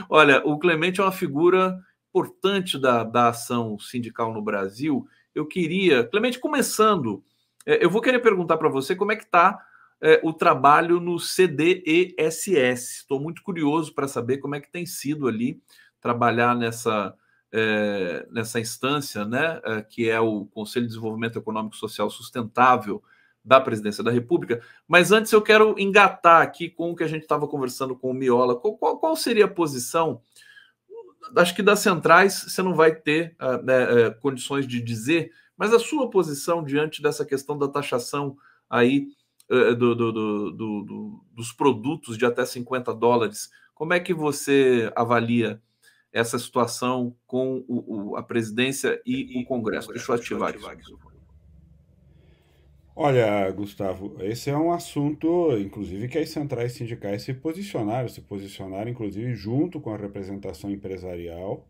Olha, o Clemente é uma figura importante da ação sindical no Brasil. Eu queria, Clemente, começando, eu vou querer perguntar para você como é que está o trabalho no CDESS. Estou muito curioso para saber como é que tem sido ali trabalhar nessa instância, né, que é o Conselho de Desenvolvimento Econômico e Social Sustentável da Presidência da República. Mas antes eu quero engatar aqui com o que a gente estava conversando com o Miola. Qual seria a posição? Acho que das centrais você não vai ter condições de dizer, mas a sua posição diante dessa questão da taxação aí dos produtos de até US$ 50, como é que você avalia essa situação com a presidência e o Congresso? Deixa eu ativar aqui. Olha, Gustavo, esse é um assunto, inclusive, que as centrais sindicais se posicionaram, inclusive, junto com a representação empresarial,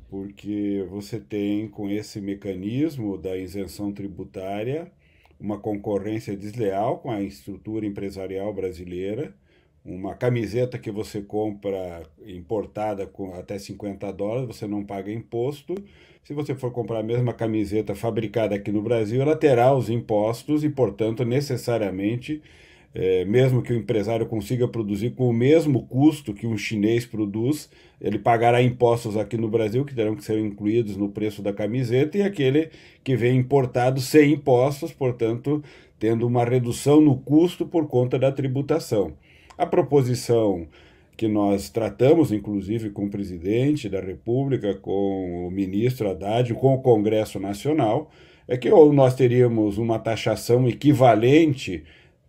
porque você tem, com esse mecanismo da isenção tributária, uma concorrência desleal com a estrutura empresarial brasileira. Uma camiseta que você compra importada com até US$ 50, você não paga imposto. Se você for comprar a mesma camiseta fabricada aqui no Brasil, ela terá os impostos e, portanto, necessariamente, mesmo que o empresário consiga produzir com o mesmo custo que um chinês produz, ele pagará impostos aqui no Brasil, que terão que ser incluídos no preço da camiseta, e aquele que vem importado sem impostos, portanto, tendo uma redução no custo por conta da tributação. A proposição que nós tratamos, inclusive, com o presidente da República, com o ministro Haddad, com o Congresso Nacional, é que ou nós teríamos uma taxação equivalente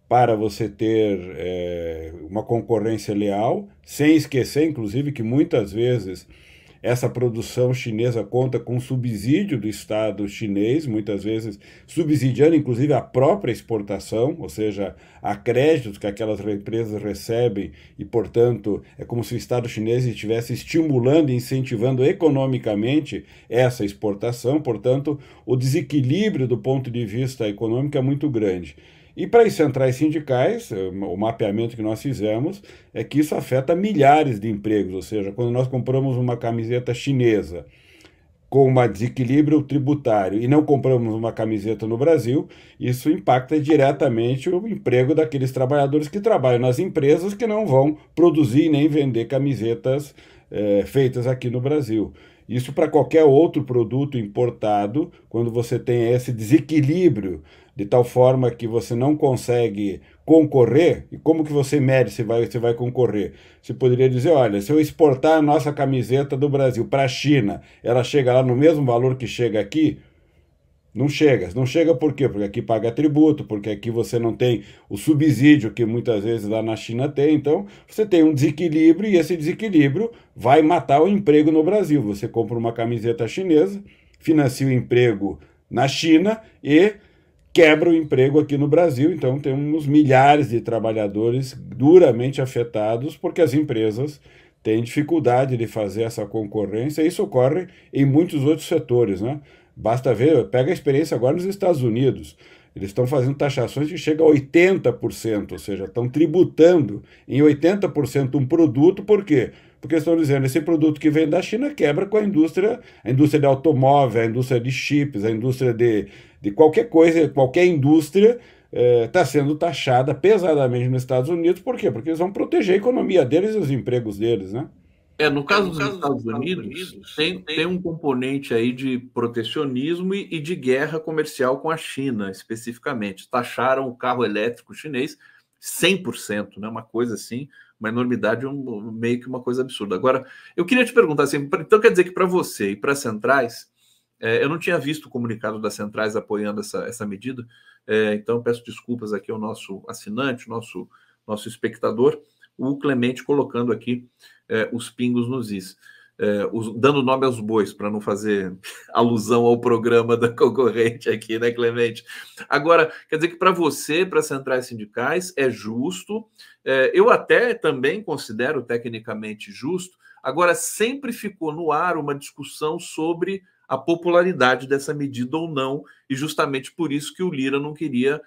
para você ter uma concorrência leal, sem esquecer, inclusive, que muitas vezes essa produção chinesa conta com subsídio do Estado chinês, muitas vezes subsidiando inclusive a própria exportação, ou seja, há créditos que aquelas empresas recebem e, portanto, é como se o Estado chinês estivesse estimulando e incentivando economicamente essa exportação, portanto, o desequilíbrio do ponto de vista econômico é muito grande. E para as centrais sindicais, o mapeamento que nós fizemos é que isso afeta milhares de empregos, ou seja, quando nós compramos uma camiseta chinesa com um desequilíbrio tributário e não compramos uma camiseta no Brasil, isso impacta diretamente o emprego daqueles trabalhadores que trabalham nas empresas que não vão produzir nem vender camisetas feitas aqui no Brasil. Isso para qualquer outro produto importado, quando você tem esse desequilíbrio de tal forma que você não consegue concorrer, e como que você mede se você vai concorrer? Você poderia dizer, olha, se eu exportar a nossa camiseta do Brasil para a China, ela chega lá no mesmo valor que chega aqui? Não chega. Não chega por quê? Porque aqui paga tributo, porque aqui você não tem o subsídio que muitas vezes lá na China tem. Então, você tem um desequilíbrio e esse desequilíbrio vai matar o emprego no Brasil. Você compra uma camiseta chinesa, financia o emprego na China e quebra o emprego aqui no Brasil. Então, temos milhares de trabalhadores duramente afetados porque as empresas têm dificuldade de fazer essa concorrência. Isso ocorre em muitos outros setores, né? Basta ver, pega a experiência agora nos Estados Unidos. Eles estão fazendo taxações que chegam a 80%, ou seja, estão tributando em 80% um produto, por quê? Porque estão dizendo esse produto que vem da China quebra com a indústria de automóvel, a indústria de chips, a indústria de qualquer coisa, qualquer indústria está sendo taxada pesadamente nos Estados Unidos. Por quê? Porque eles vão proteger a economia deles e os empregos deles, né? No caso dos Estados Unidos, tem um componente aí de protecionismo e de guerra comercial com a China, especificamente. Taxaram o carro elétrico chinês 100%, né? Uma coisa assim, uma enormidade, meio que uma coisa absurda. Agora, eu queria te perguntar assim, então quer dizer que para você e para as centrais, eu não tinha visto o comunicado das centrais apoiando essa medida, então peço desculpas aqui ao nosso assinante, nosso espectador, o Clemente colocando aqui os pingos nos is. Dando nome aos bois, para não fazer alusão ao programa da concorrente aqui, né, Clemente? Agora, quer dizer que para você, para as centrais sindicais, é justo, eu até também considero tecnicamente justo, agora sempre ficou no ar uma discussão sobre a popularidade dessa medida ou não, e justamente por isso que o Lira não queria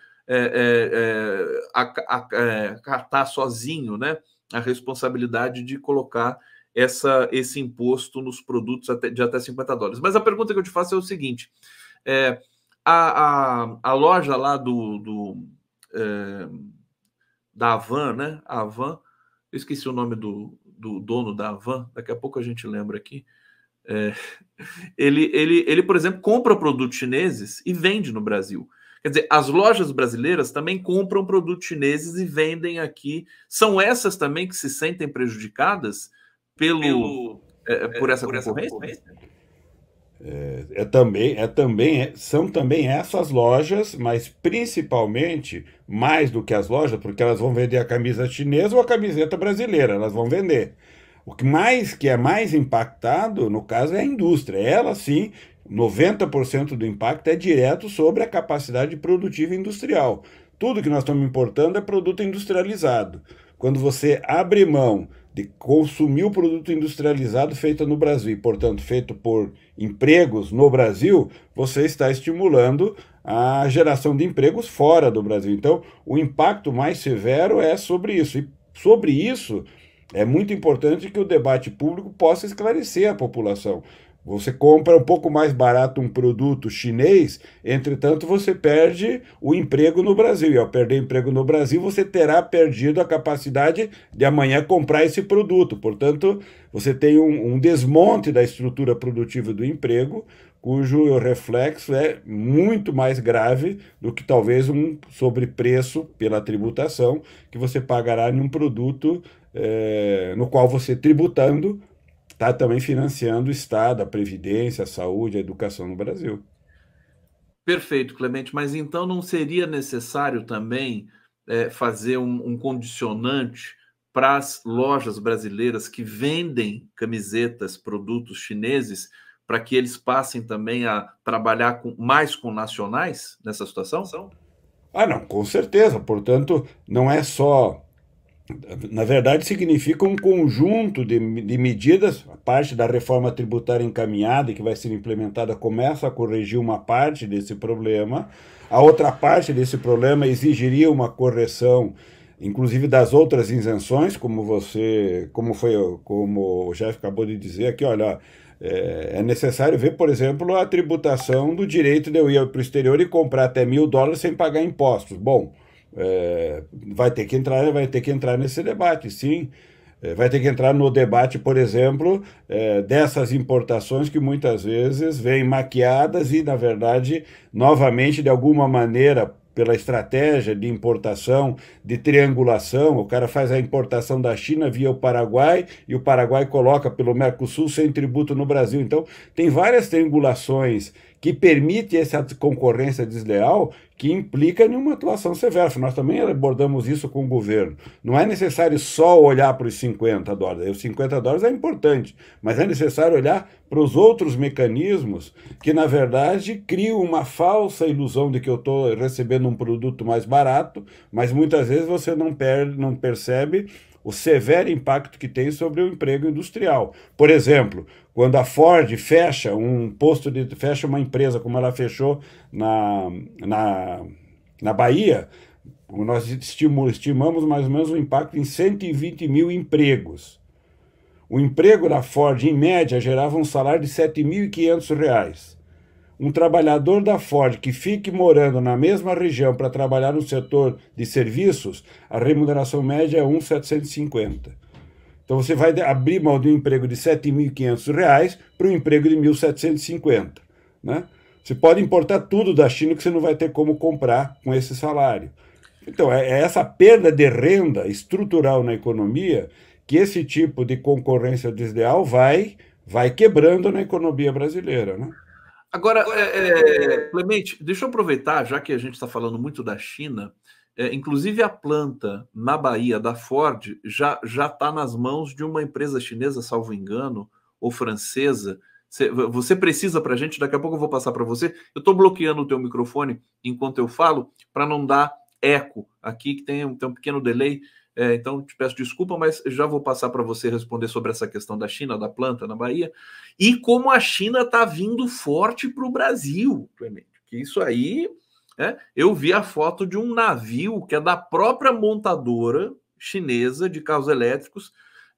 acatar sozinho, né, a responsabilidade de colocar esse imposto nos produtos de até $50. Mas a pergunta que eu te faço é o seguinte: a loja lá da Havan, né? A Havan, eu esqueci o nome do dono da Havan, daqui a pouco a gente lembra aqui. Ele, por exemplo, compra produtos chineses e vende no Brasil. Quer dizer, as lojas brasileiras também compram produtos chineses e vendem aqui. São essas também que se sentem prejudicadas por essa concorrência? São também essas lojas, mas principalmente, mais do que as lojas, porque elas vão vender a camisa chinesa ou a camiseta brasileira, elas vão vender. O que é mais impactado, no caso, é a indústria. Ela, sim, 90% do impacto é direto sobre a capacidade produtiva industrial. Tudo que nós estamos importando é produto industrializado. Quando você abre mão de consumir o produto industrializado feito no Brasil, e, portanto, feito por empregos no Brasil, você está estimulando a geração de empregos fora do Brasil. Então, o impacto mais severo é sobre isso. E sobre isso, é muito importante que o debate público possa esclarecer a população. Você compra um pouco mais barato um produto chinês, entretanto você perde o emprego no Brasil. E ao perder o emprego no Brasil, você terá perdido a capacidade de amanhã comprar esse produto. Portanto, você tem um desmonte da estrutura produtiva do emprego, cujo reflexo é muito mais grave do que talvez um sobrepreço pela tributação que você pagará em um produto no qual você tributando está também financiando o Estado, a Previdência, a saúde, a educação no Brasil. Perfeito, Clemente. Mas então não seria necessário também fazer um condicionante para as lojas brasileiras que vendem camisetas, produtos chineses, para que eles passem também a trabalhar mais com nacionais nessa situação? Não, com certeza. Portanto, não é só... Na verdade, significa um conjunto de medidas. A parte da reforma tributária encaminhada, que vai ser implementada, começa a corrigir uma parte desse problema. A outra parte desse problema exigiria uma correção, inclusive das outras isenções, como o Jeff acabou de dizer aqui, olha, é necessário ver, por exemplo, a tributação do direito de eu ir para o exterior e comprar até $1.000 sem pagar impostos. Bom, vai ter que entrar nesse debate, sim. Vai ter que entrar no debate, por exemplo, dessas importações que muitas vezes vêm maquiadas e, na verdade, novamente, de alguma maneira, pela estratégia de importação, de triangulação, o cara faz a importação da China via o Paraguai e o Paraguai coloca pelo Mercosul sem tributo no Brasil. Então, tem várias triangulações que permitem essa concorrência desleal que implica em uma atuação severa. Nós também abordamos isso com o governo. Não é necessário só olhar para os $50. Os $50 é importante, mas é necessário olhar para os outros mecanismos que, na verdade, criam uma falsa ilusão de que eu estou recebendo um produto mais barato, mas muitas vezes você não percebe o severo impacto que tem sobre o emprego industrial. Por exemplo, quando a Ford fecha uma empresa como ela fechou na Bahia, nós estimamos mais ou menos um impacto em 120 mil empregos. O emprego da Ford, em média, gerava um salário de R$7.500. Um trabalhador da Ford que fique morando na mesma região para trabalhar no setor de serviços, a remuneração média é R$1.750. Então você vai abrir mão de um emprego de R$7.500 para um emprego de R$1.750, né? Você pode importar tudo da China que você não vai ter como comprar com esse salário. Então é essa perda de renda estrutural na economia que esse tipo de concorrência desleal vai quebrando na economia brasileira, né? Agora, Clemente, deixa eu aproveitar, já que a gente está falando muito da China, inclusive a planta na Bahia da Ford já está nas mãos de uma empresa chinesa, salvo engano, ou francesa. Você precisa para a gente, daqui a pouco eu vou passar para você. Eu estou bloqueando o teu microfone enquanto eu falo, para não dar eco aqui, que tem um pequeno delay. Então, te peço desculpa, mas já vou passar para você responder sobre essa questão da China, da planta na Bahia, e como a China está vindo forte para o Brasil, Clemente. Que isso aí, eu vi a foto de um navio que é da própria montadora chinesa de carros elétricos,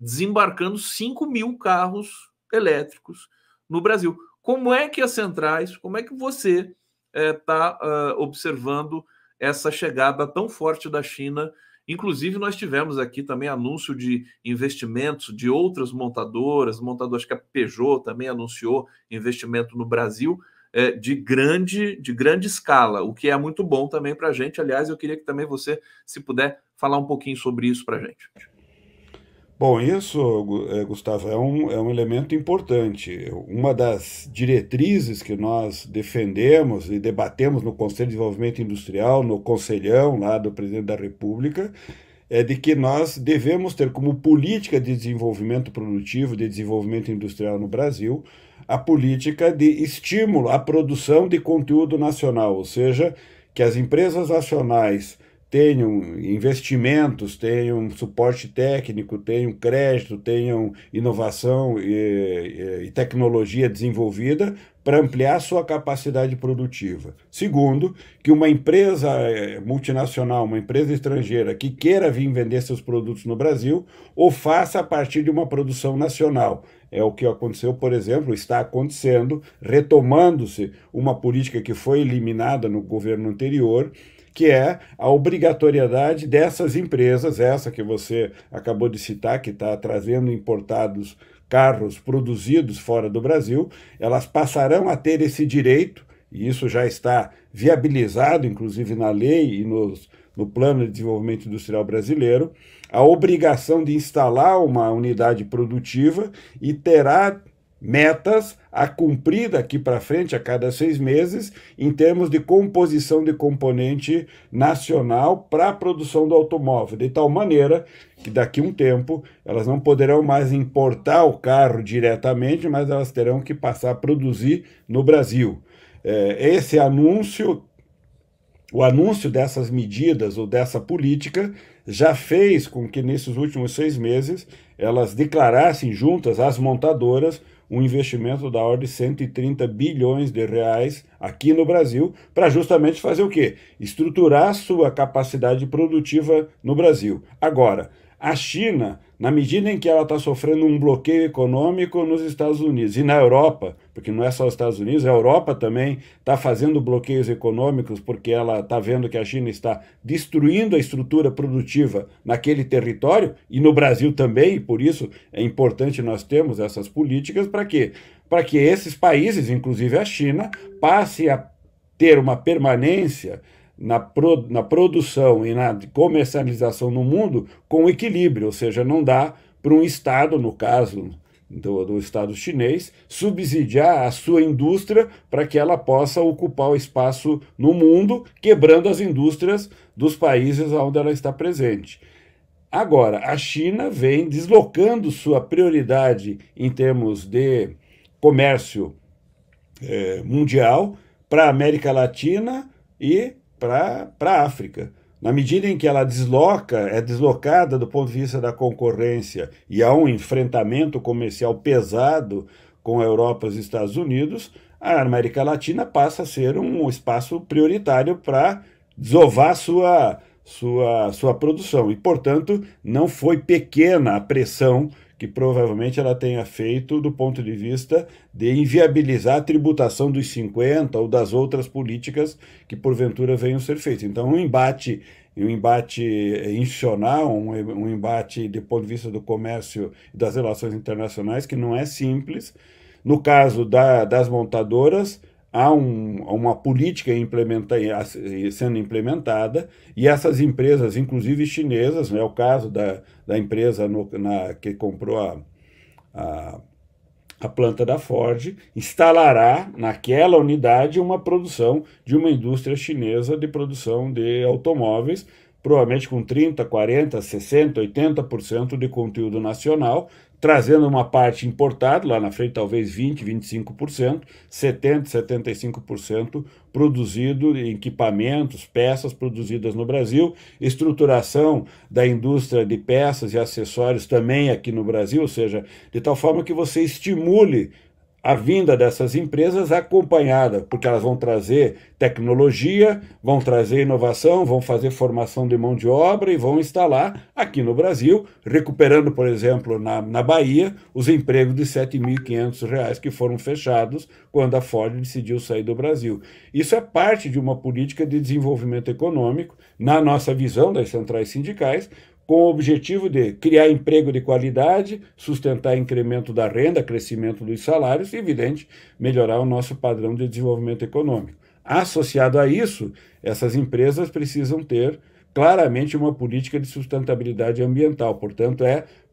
desembarcando 5 mil carros elétricos no Brasil. Como é que as centrais, como é que você está observando essa chegada tão forte da China? Inclusive, nós tivemos aqui também anúncio de investimentos de outras montadoras, acho que a Peugeot também anunciou investimento no Brasil de grande escala, o que é muito bom também para a gente. Aliás, eu queria que também você, se puder, falar um pouquinho sobre isso para a gente. Bom, isso, Gustavo, é um elemento importante. Uma das diretrizes que nós defendemos e debatemos no Conselho de Desenvolvimento Industrial, no Conselhão lá do Presidente da República, é de que nós devemos ter como política de desenvolvimento produtivo, de desenvolvimento industrial no Brasil, a política de estímulo à produção de conteúdo nacional, ou seja, que as empresas nacionais tenham investimentos, tenham suporte técnico, tenham crédito, tenham inovação e tecnologia desenvolvida para ampliar sua capacidade produtiva. Segundo, que uma empresa multinacional, uma empresa estrangeira que queira vir vender seus produtos no Brasil, o faça a partir de uma produção nacional. É o que aconteceu, por exemplo, está acontecendo, retomando-se uma política que foi eliminada no governo anterior, que é a obrigatoriedade dessas empresas, essa que você acabou de citar, que está trazendo importados carros produzidos fora do Brasil, elas passarão a ter esse direito, e isso já está viabilizado, inclusive na lei e no Plano de Desenvolvimento Industrial Brasileiro, a obrigação de instalar uma unidade produtiva e terá metas a cumprir daqui para frente, a cada 6 meses, em termos de composição de componente nacional para a produção do automóvel, de tal maneira que daqui a um tempo elas não poderão mais importar o carro diretamente, mas elas terão que passar a produzir no Brasil. Esse anúncio, o anúncio dessas medidas ou dessa política já fez com que nesses últimos 6 meses elas declarassem juntas, as montadoras, um investimento da ordem de 130 bilhões de reais aqui no Brasil, para justamente fazer o quê? Estruturar a sua capacidade produtiva no Brasil. Agora, a China, na medida em que ela está sofrendo um bloqueio econômico nos Estados Unidos e na Europa, porque não é só os Estados Unidos, a Europa também está fazendo bloqueios econômicos porque ela está vendo que a China está destruindo a estrutura produtiva naquele território e no Brasil também, e por isso é importante nós termos essas políticas para quê? Para que esses países, inclusive a China, passem a ter uma permanência na produção e na comercialização no mundo com equilíbrio, ou seja, não dá para um Estado, no caso do Estado chinês, subsidiar a sua indústria para que ela possa ocupar o espaço no mundo, quebrando as indústrias dos países onde ela está presente. Agora, a China vem deslocando sua prioridade em termos de comércio mundial para a América Latina e para a África. Na medida em que ela é deslocada do ponto de vista da concorrência e há um enfrentamento comercial pesado com a Europa e os Estados Unidos, a América Latina passa a ser um espaço prioritário para desovar sua produção. E, portanto, não foi pequena a pressão que provavelmente ela tenha feito do ponto de vista de inviabilizar a tributação dos 50 ou das outras políticas que porventura venham a ser feitas. Então, um embate institucional, um embate do ponto de vista do comércio e das relações internacionais que não é simples. No caso das montadoras, há uma política sendo implementada e essas empresas, inclusive chinesas, é o caso da empresa que comprou a planta da Ford, instalará naquela unidade uma produção de uma indústria chinesa de produção de automóveis, provavelmente com 30%, 40%, 60%, 80% de conteúdo nacional, trazendo uma parte importada, lá na frente talvez 20%, 25%, 70%, 75% produzido em equipamentos, peças produzidas no Brasil, estruturação da indústria de peças e acessórios também aqui no Brasil, ou seja, de tal forma que você estimule a vinda dessas empresas acompanhada, porque elas vão trazer tecnologia, vão trazer inovação, vão fazer formação de mão de obra e vão instalar aqui no Brasil, recuperando, por exemplo, na Bahia, os empregos de R$ 7.500 que foram fechados quando a Ford decidiu sair do Brasil. Isso é parte de uma política de desenvolvimento econômico, na nossa visão das centrais sindicais, com o objetivo de criar emprego de qualidade, sustentar incremento da renda, crescimento dos salários e, evidente, melhorar o nosso padrão de desenvolvimento econômico. Associado a isso, essas empresas precisam ter claramente uma política de sustentabilidade ambiental, portanto,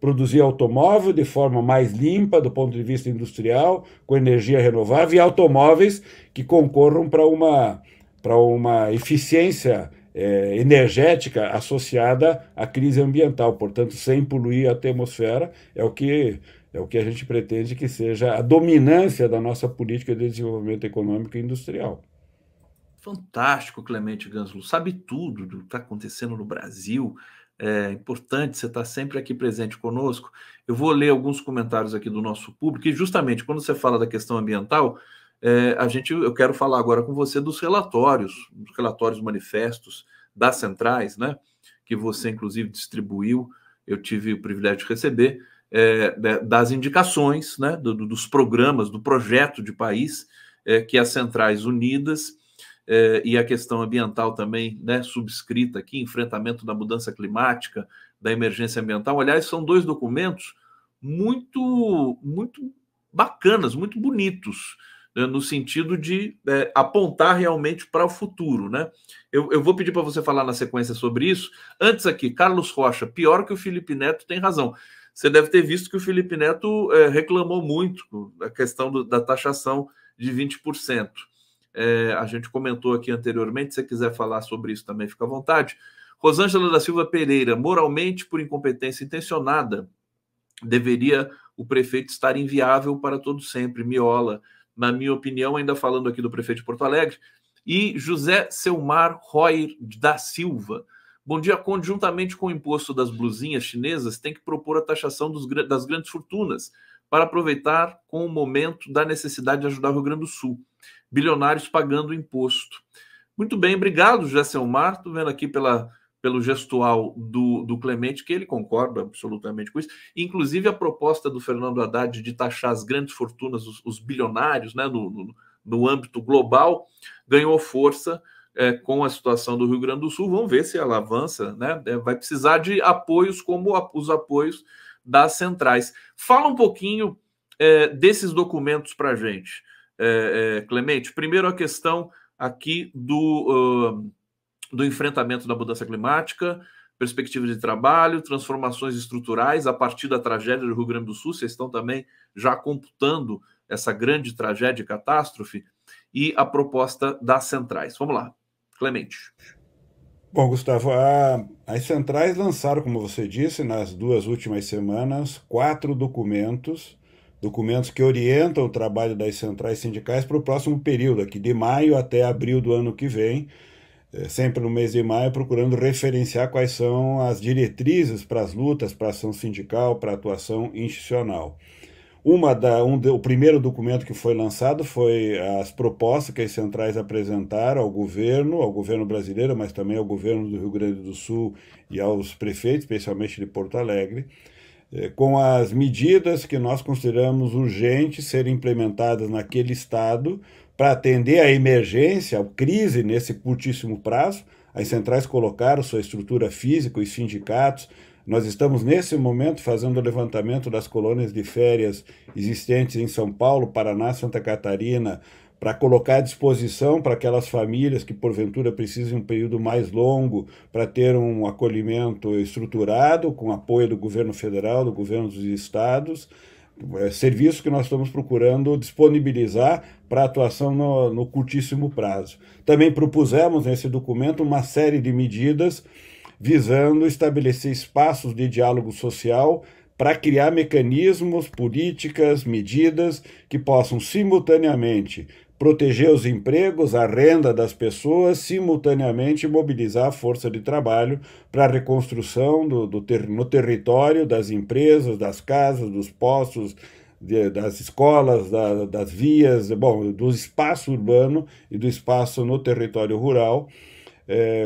produzir automóvel de forma mais limpa do ponto de vista industrial, com energia renovável, e automóveis que concorram para uma eficiência energética associada à crise ambiental, portanto, sem poluir a atmosfera, é o que a gente pretende que seja a dominância da nossa política de desenvolvimento econômico e industrial. Fantástico, Clemente Ganslu. Sabe tudo do que está acontecendo no Brasil. É importante você estar sempre aqui presente conosco. Eu vou ler alguns comentários aqui do nosso público, e justamente quando você fala da questão ambiental, eu quero falar agora com você dos relatórios manifestos das centrais, né, que você inclusive distribuiu, eu tive o privilégio de receber, das indicações, né, dos programas, do projeto de país que as Centrais Unidas e a questão ambiental também, né, subscrita aqui, enfrentamento da mudança climática, da emergência ambiental. Aliás, são dois documentos muito bacanas, muito bonitos, no sentido de apontar realmente para o futuro, né? Eu vou pedir para você falar na sequência sobre isso. Antes aqui, Carlos Rocha, pior que o Felipe Neto, tem razão. Você deve ter visto que o Felipe Neto reclamou muito da questão da taxação de 20%. A gente comentou aqui anteriormente, se você quiser falar sobre isso também, fica à vontade. Rosângela da Silva Pereira, moralmente, por incompetência intencionada, deveria o prefeito estar inviável para todo sempre. Miola, na minha opinião, ainda falando aqui do prefeito de Porto Alegre. E José Selmar Roy da Silva. Bom dia. Conjuntamente com o imposto das blusinhas chinesas, tem que propor a taxação das grandes fortunas para aproveitar com o momento da necessidade de ajudar o Rio Grande do Sul. Bilionários pagando imposto. Muito bem, obrigado, José Selmar. Estou vendo aqui pelo gestual do Clemente, que ele concorda absolutamente com isso. Inclusive, a proposta do Fernando Haddad de taxar as grandes fortunas, os bilionários, né, no âmbito global, ganhou força com a situação do Rio Grande do Sul. Vamos ver se ela avança, né? Vai precisar de apoios como os apoios das centrais. Fala um pouquinho desses documentos para a gente, Clemente. Primeiro, a questão aqui do enfrentamento da mudança climática, perspectiva de trabalho, transformações estruturais a partir da tragédia do Rio Grande do Sul. Vocês estão também já computando essa grande tragédia e catástrofe, e a proposta das centrais. Vamos lá, Clemente. Bom, Gustavo, as centrais lançaram, como você disse, nas 2 últimas semanas, 4 documentos que orientam o trabalho das centrais sindicais para o próximo período, aqui de maio até abril do ano que vem, sempre no mês de maio, procurando referenciar quais são as diretrizes para as lutas, para a ação sindical, para a atuação institucional. O primeiro documento que foi lançado foi as propostas que as centrais apresentaram ao governo brasileiro, mas também ao governo do Rio Grande do Sul e aos prefeitos, especialmente de Porto Alegre, com as medidas que nós consideramos urgentes serem implementadas naquele estado para atender à emergência, à crise nesse curtíssimo prazo. As centrais colocaram sua estrutura física, os sindicatos. Nós estamos, nesse momento, fazendo o levantamento das colônias de férias existentes em São Paulo, Paraná, Santa Catarina, para colocar à disposição para aquelas famílias que, porventura, precisem de um período mais longo para ter um acolhimento estruturado, com apoio do governo federal, do governo dos estados, serviços que nós estamos procurando disponibilizar para atuação no curtíssimo prazo. Também propusemos nesse documento uma série de medidas visando estabelecer espaços de diálogo social para criar mecanismos, políticas, medidas que possam simultaneamente proteger os empregos, a renda das pessoas, simultaneamente mobilizar a força de trabalho para a reconstrução no território das empresas, das casas, dos postos, das escolas, das vias, bom, do espaço urbano e do espaço no território rural,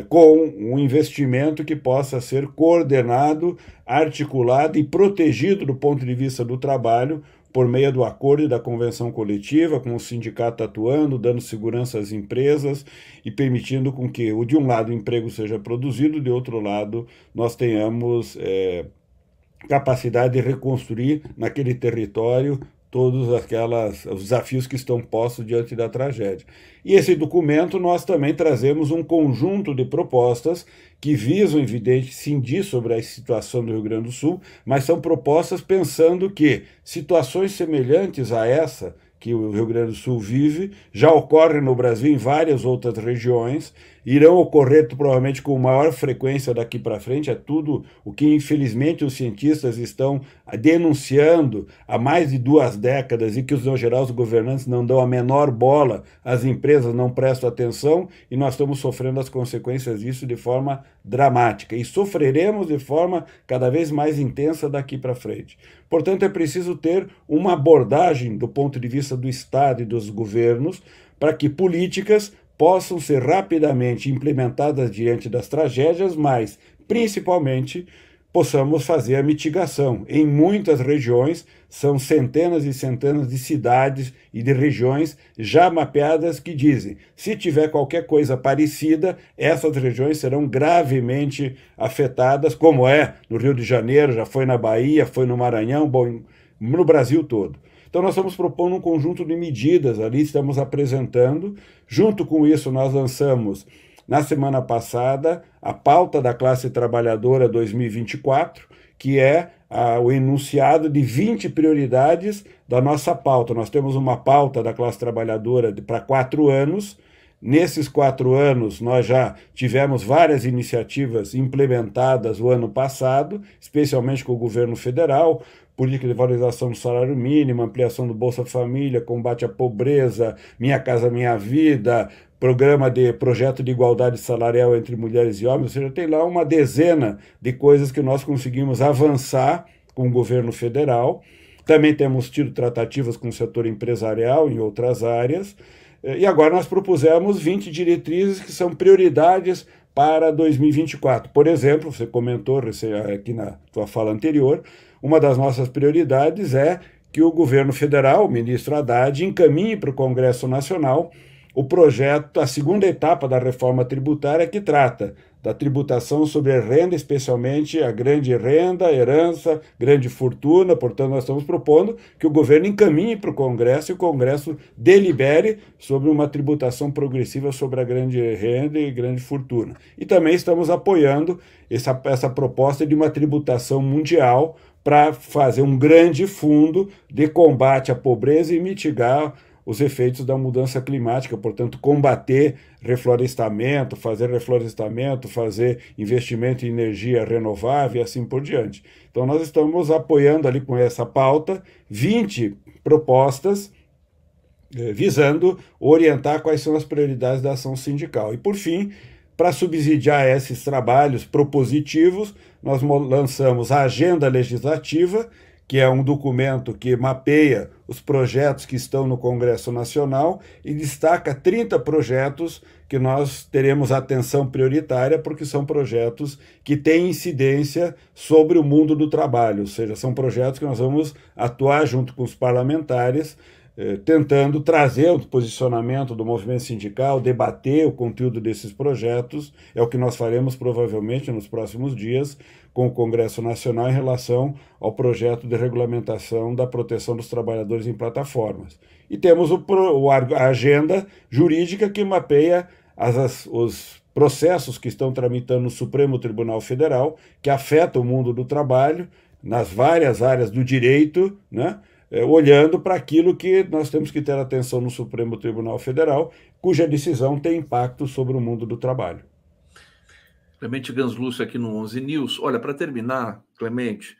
com um investimento que possa ser coordenado, articulado e protegido do ponto de vista do trabalho, por meio do acordo e da convenção coletiva, com o sindicato atuando, dando segurança às empresas e permitindo com que, de um lado, o emprego seja produzido, de outro lado, nós tenhamos capacidade de reconstruir naquele território todos os desafios que estão postos diante da tragédia. E esse documento nós também trazemos um conjunto de propostas que visam, evidente, incidir sobre a situação do Rio Grande do Sul, mas são propostas pensando que situações semelhantes a essa que o Rio Grande do Sul vive, já ocorrem no Brasil em várias outras regiões, irão ocorrer provavelmente com maior frequência daqui para frente, é tudo o que infelizmente os cientistas estão denunciando há mais de 2 décadas e que, no geral, os governantes não dão a menor bola, as empresas não prestam atenção e nós estamos sofrendo as consequências disso de forma dramática e sofreremos de forma cada vez mais intensa daqui para frente. Portanto, é preciso ter uma abordagem do ponto de vista do Estado e dos governos para que políticas possam ser rapidamente implementadas diante das tragédias, mas, principalmente, possamos fazer a mitigação. Em muitas regiões, são centenas e centenas de cidades e de regiões já mapeadas que dizem, se tiver qualquer coisa parecida, essas regiões serão gravemente afetadas, como é no Rio de Janeiro, já foi na Bahia, foi no Maranhão, bom, no Brasil todo. Então, nós estamos propondo um conjunto de medidas ali, estamos apresentando. Junto com isso, nós lançamos, na semana passada, a pauta da classe trabalhadora 2024, que é o enunciado de 20 prioridades da nossa pauta. Nós temos uma pauta da classe trabalhadora para 4 anos. Nesses 4 anos, nós já tivemos várias iniciativas implementadas o ano passado, especialmente com o governo federal, política de valorização do salário mínimo, ampliação do Bolsa Família, combate à pobreza, Minha Casa Minha Vida, projeto de igualdade salarial entre mulheres e homens, ou seja, tem lá uma dezena de coisas que nós conseguimos avançar com o governo federal. Também temos tido tratativas com o setor empresarial em outras áreas, e agora nós propusemos 20 diretrizes que são prioridades para 2024. Por exemplo, você comentou aqui na sua fala anterior, uma das nossas prioridades é que o governo federal, o ministro Haddad, encaminhe para o Congresso Nacional o projeto, a segunda etapa da reforma tributária, que trata da tributação sobre a renda, especialmente a grande renda, herança, grande fortuna. Portanto, nós estamos propondo que o governo encaminhe para o Congresso e o Congresso delibere sobre uma tributação progressiva sobre a grande renda e grande fortuna. E também estamos apoiando essa proposta de uma tributação mundial para fazer um grande fundo de combate à pobreza e mitigar os efeitos da mudança climática, portanto, combater reflorestamento, fazer investimento em energia renovável e assim por diante. Então, nós estamos apoiando ali com essa pauta 20 propostas visando orientar quais são as prioridades da ação sindical. E, por fim, para subsidiar esses trabalhos propositivos, nós lançamos a Agenda Legislativa, que é um documento que mapeia os projetos que estão no Congresso Nacional e destaca 30 projetos que nós teremos atenção prioritária, porque são projetos que têm incidência sobre o mundo do trabalho, ou seja, são projetos que nós vamos atuar junto com os parlamentares, tentando trazer o posicionamento do movimento sindical, debater o conteúdo desses projetos. É o que nós faremos provavelmente nos próximos dias com o Congresso Nacional em relação ao projeto de regulamentação da proteção dos trabalhadores em plataformas. E temos a agenda jurídica que mapeia os processos que estão tramitando no Supremo Tribunal Federal, que afetam o mundo do trabalho, nas várias áreas do direito, né? Olhando para aquilo que nós temos que ter atenção no Supremo Tribunal Federal, cuja decisão tem impacto sobre o mundo do trabalho. Clemente Ganslúcio aqui no 11 News. Olha, para terminar, Clemente,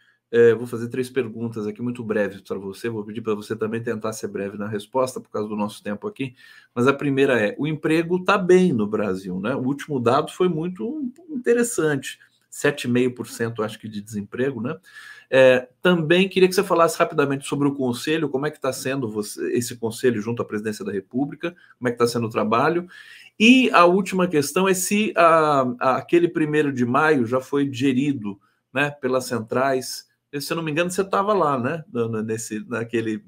vou fazer 3 perguntas aqui muito breves para você. Vou pedir para você também tentar ser breve na resposta, por causa do nosso tempo aqui. Mas a primeira é, o emprego está bem no Brasil, né? O último dado foi muito interessante. 7,5% acho que de desemprego, né? Também queria que você falasse rapidamente sobre o Conselho, como é que está sendo esse Conselho junto à Presidência da República, como é que está sendo o trabalho. E a última questão é se aquele 1º de maio já foi digerido, né, pelas centrais. Se eu não me engano, você estava lá, né, naquele...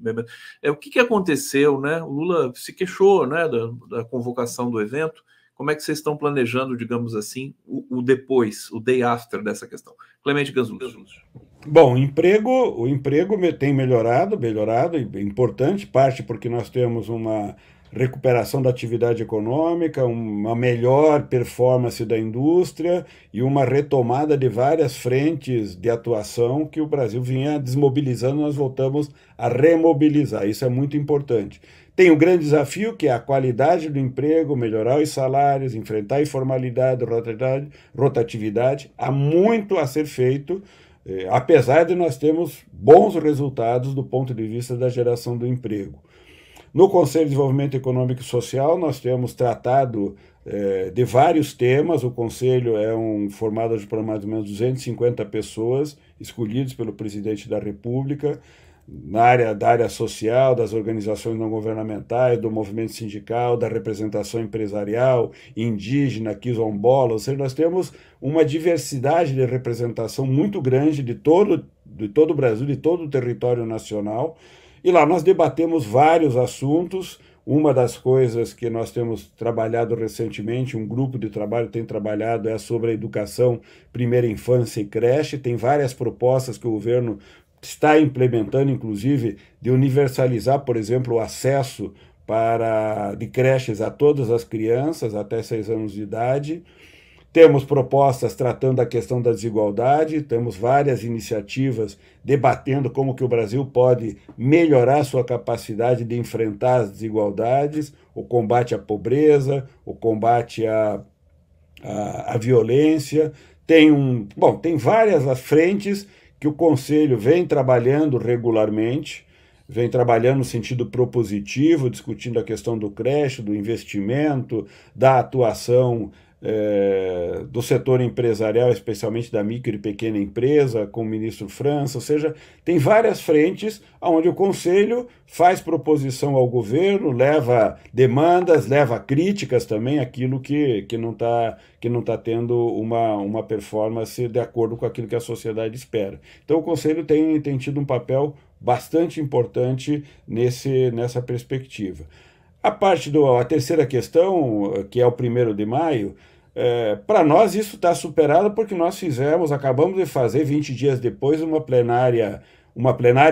O que aconteceu, né? O Lula se queixou, né, da convocação do evento. Como é que vocês estão planejando, digamos assim, o depois, o day after dessa questão? Clemente Gazullo. Bom, o emprego tem melhorado, importante, parte porque nós temos uma recuperação da atividade econômica, uma melhor performance da indústria e uma retomada de várias frentes de atuação que o Brasil vinha desmobilizando, nós voltamos a remobilizar, isso é muito importante. Tem um grande desafio, que é a qualidade do emprego, melhorar os salários, enfrentar a informalidade, rotatividade. Há muito a ser feito, apesar de nós termos bons resultados do ponto de vista da geração do emprego. No Conselho de Desenvolvimento Econômico e Social, nós temos tratado de vários temas. O Conselho é formado por mais ou menos 250 pessoas, escolhidos pelo Presidente da República, da área social, das organizações não governamentais, do movimento sindical, da representação empresarial, indígena, quilombola, ou seja, nós temos uma diversidade de representação muito grande de todo o Brasil, de todo o território nacional, e lá nós debatemos vários assuntos. Uma das coisas que nós temos trabalhado recentemente, um grupo de trabalho tem trabalhado, é sobre a educação, primeira infância e creche. Tem várias propostas que o governo está implementando, inclusive, de universalizar, por exemplo, o acesso de creches a todas as crianças até 6 anos de idade. Temos propostas tratando da questão da desigualdade, temos várias iniciativas debatendo como que o Brasil pode melhorar sua capacidade de enfrentar as desigualdades, o combate à pobreza, o combate à violência. Tem várias frentes que o Conselho vem trabalhando regularmente, vem trabalhando no sentido propositivo, discutindo a questão do creche, do investimento, da atuação do setor empresarial, especialmente da micro e pequena empresa, com o ministro França. Ou seja, tem várias frentes onde o Conselho faz proposição ao governo, leva demandas, leva críticas também, aquilo que não tá tendo uma performance de acordo com aquilo que a sociedade espera. Então o Conselho tem tido um papel bastante importante nessa perspectiva. A terceira questão, que é o 1º de maio, para nós isso está superado porque nós acabamos de fazer, 20 dias depois, uma plenária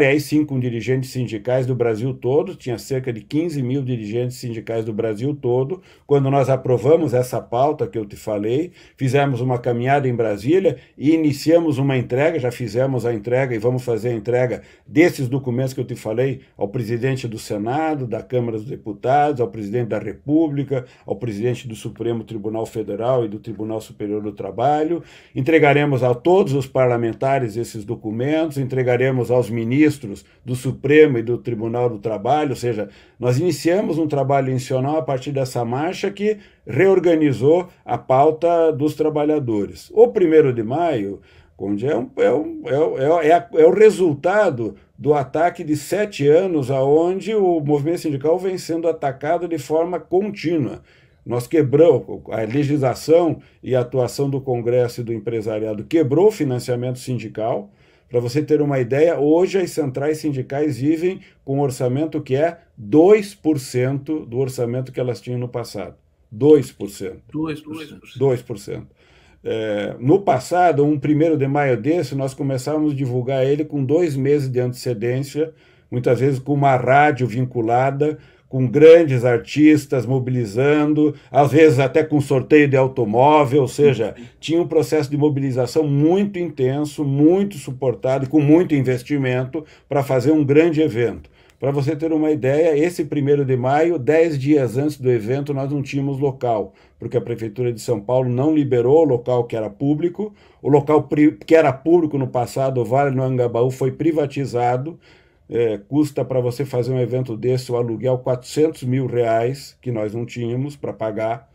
aí sim com dirigentes sindicais do Brasil todo. Tinha cerca de 15 mil dirigentes sindicais do Brasil todo. Quando nós aprovamos essa pauta que eu te falei, fizemos uma caminhada em Brasília e iniciamos uma entrega, já fizemos a entrega e vamos fazer a entrega desses documentos que eu te falei ao presidente do Senado, da Câmara dos Deputados, ao presidente da República, ao presidente do Supremo Tribunal Federal e do Tribunal Superior do Trabalho. Entregaremos a todos os parlamentares esses documentos, entregaremos aos ministros do Supremo e do Tribunal do Trabalho. Ou seja, nós iniciamos um trabalho institucional a partir dessa marcha que reorganizou a pauta dos trabalhadores. O 1º de maio, onde é o resultado do ataque de 7 anos, onde o movimento sindical vem sendo atacado de forma contínua. Nós quebramos a legislação e a atuação do Congresso e do empresariado, quebrou o financiamento sindical. Para você ter uma ideia, hoje as centrais sindicais vivem com um orçamento que é 2% do orçamento que elas tinham no passado. 2%. 2%. No passado, um 1º de maio desse, nós começávamos a divulgar ele com 2 meses de antecedência, muitas vezes com uma rádio vinculada, com grandes artistas mobilizando, às vezes até com sorteio de automóvel. Ou seja, tinha um processo de mobilização muito intenso, muito suportado e com muito investimento para fazer um grande evento. Para você ter uma ideia, esse 1º de maio, 10 dias antes do evento, nós não tínhamos local, porque a Prefeitura de São Paulo não liberou o local que era público. O local que era público no passado, o Vale do Anhangabaú, foi privatizado. Custa para você fazer um evento desse o aluguel R$400 mil, que nós não tínhamos para pagar,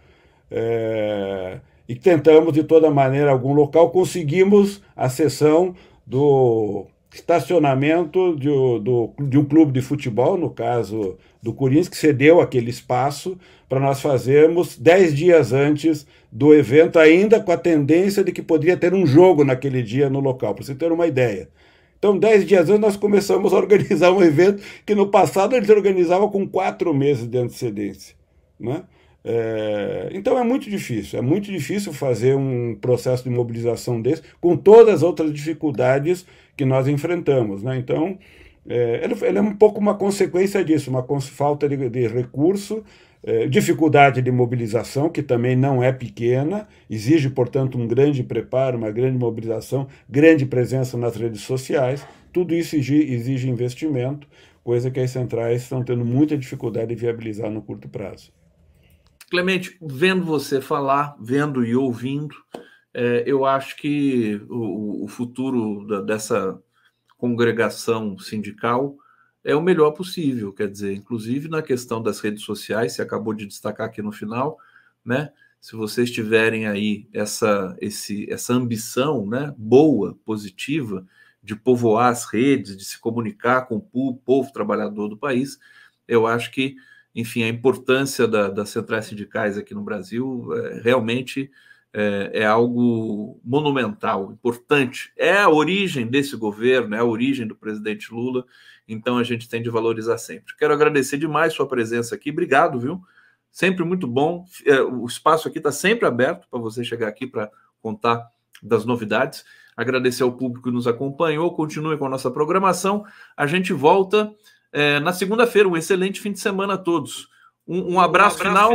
e tentamos de toda maneira algum local, conseguimos a cessão do estacionamento de um clube de futebol, no caso do Corinthians, que cedeu aquele espaço para nós fazermos 10 dias antes do evento, ainda com a tendência de que poderia ter um jogo naquele dia no local, para você ter uma ideia. Então, 10 dias antes, nós começamos a organizar um evento que no passado eles organizavam com 4 meses de antecedência, né? Então é muito difícil fazer um processo de mobilização desse com todas as outras dificuldades que nós enfrentamos, né? Então, ele é um pouco uma consequência disso, uma falta de recurso, dificuldade de mobilização, que também não é pequena, exige, portanto, um grande preparo, uma grande mobilização, grande presença nas redes sociais, tudo isso exige investimento, coisa que as centrais estão tendo muita dificuldade de viabilizar no curto prazo. Clemente, vendo você falar, vendo e ouvindo, eu acho que o futuro dessa congregação sindical é o melhor possível, quer dizer, inclusive na questão das redes sociais, você acabou de destacar aqui no final, né? Se vocês tiverem aí essa ambição, né, boa, positiva, de povoar as redes, de se comunicar com o povo trabalhador do país, eu acho que, enfim, a importância das centrais sindicais aqui no Brasil realmente é algo monumental, importante. É a origem desse governo, é a origem do presidente Lula, então a gente tem de valorizar sempre. Quero agradecer demais sua presença aqui, obrigado, viu? Sempre muito bom. O espaço aqui está sempre aberto para você chegar aqui para contar das novidades. Agradecer ao público que nos acompanhou, continue com a nossa programação. A gente volta na segunda-feira. Um excelente fim de semana a todos. Um abraço final,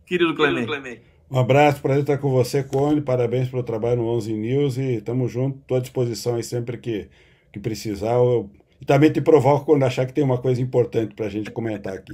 querido Clemente. Um abraço, prazer estar com você, Conde. Parabéns pelo trabalho no 11 News e estamos juntos, estou à disposição aí sempre que precisar. E também te provoco quando achar que tem uma coisa importante para a gente comentar aqui.